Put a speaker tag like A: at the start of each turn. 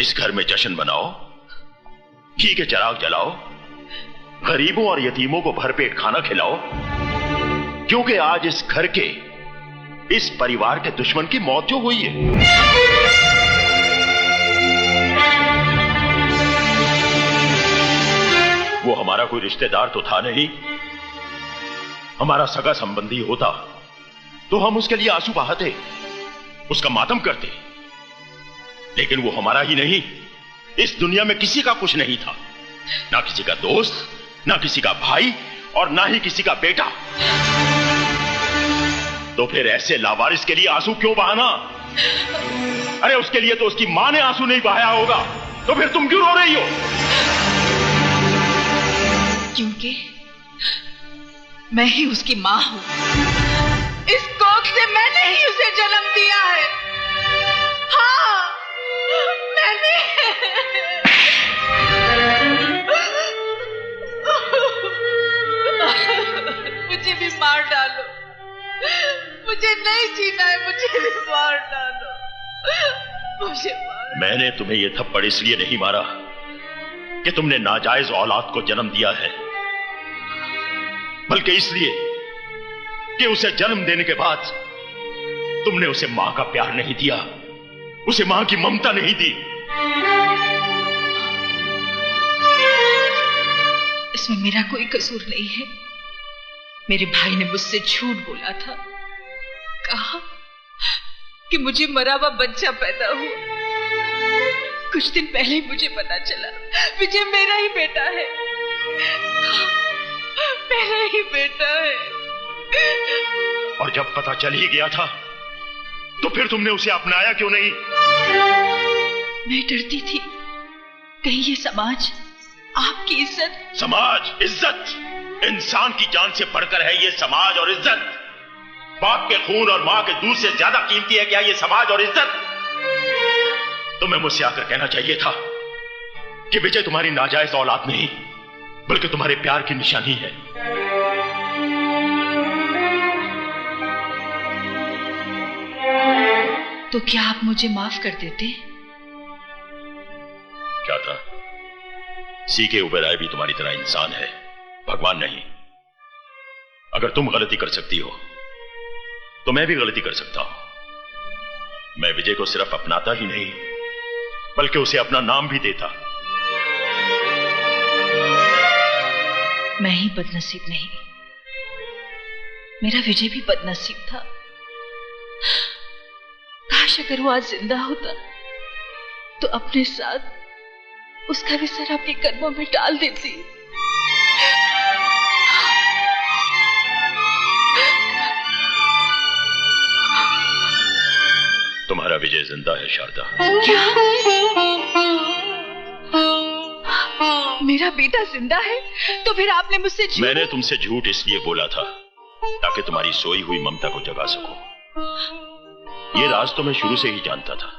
A: इस घर में जश्न मनाओ, घी के चिराग जलाओ, गरीबों और यतीमों को भरपेट खाना खिलाओ, क्योंकि आज इस घर के, इस परिवार के दुश्मन की मौत जो हुई है। वो हमारा कोई रिश्तेदार तो था नहीं, हमारा सगा संबंधी होता तो हम उसके लिए आंसू बहाते, उसका मातम करते, लेकिन वो हमारा ही नहीं, इस दुनिया में किसी का कुछ नहीं था, ना किसी का दोस्त, ना किसी का भाई और ना ही किसी का बेटा। तो फिर ऐसे लावारिस के लिए आंसू क्यों बहाना? अरे उसके लिए तो उसकी मां ने आंसू नहीं बहाया होगा, तो फिर तुम क्यों रो रही हो?
B: क्योंकि मैं ही उसकी मां हूं। इस कोख से मैंने ही उसे जन्म दिया है। हाँ, मैंने। मुझे भी मार डालो, मुझे नहीं जीना है, मुझे भी मार डालो, मुझे मार।
A: मैंने तुम्हें यह थप्पड़ इसलिए नहीं मारा कि तुमने नाजायज औलाद को जन्म दिया है, बल्कि इसलिए कि उसे जन्म देने के बाद तुमने उसे मां का प्यार नहीं दिया, उसे मां की ममता नहीं दी।
B: इसमें मेरा कोई कसूर नहीं है। मेरे भाई ने मुझसे झूठ बोला था, कहा कि मुझे मरा हुआ बच्चा पैदा हुआ। कुछ दिन पहले ही मुझे पता चला विजय मेरा ही बेटा है, मेरा ही बेटा है।
A: और जब पता चल ही गया था तो फिर तुमने उसे अपनाया क्यों नहीं?
B: मैं डरती थी कहीं ये समाज आपकी इज्जत।
A: समाज, इज्जत, इंसान की जान से बढ़कर है ये समाज और इज्जत। बाप के खून और मां के दूध से ज्यादा कीमती है क्या ये समाज और इज्जत? तुम्हें मुझसे आकर कहना चाहिए था कि विजय तुम्हारी नाजायज औलाद नहीं, बल्कि तुम्हारे प्यार की निशानी है।
B: तो क्या आप मुझे माफ कर देते?
A: क्या था? सीके उबेराय भी तुम्हारी तरह इंसान है, भगवान नहीं। अगर तुम गलती कर सकती हो तो मैं भी गलती कर सकता हूं। मैं विजय को सिर्फ अपनाता ही नहीं, बल्कि उसे अपना नाम भी देता।
B: मैं ही बदनसीब नहीं, मेरा विजय भी बदनसीब था। काश अगर वो आज जिंदा होता तो अपने साथ उसका भी सर अपने कदमों में डाल देती।
A: तुम्हारा विजय जिंदा है शारदा।
B: क्या? मेरा बेटा जिंदा है? तो फिर आपने मुझसे झूठ?
A: मैंने तुमसे झूठ इसलिए बोला था ताकि तुम्हारी सोई हुई ममता को जगा सकूं। ये राज तो मैं शुरू से ही जानता था।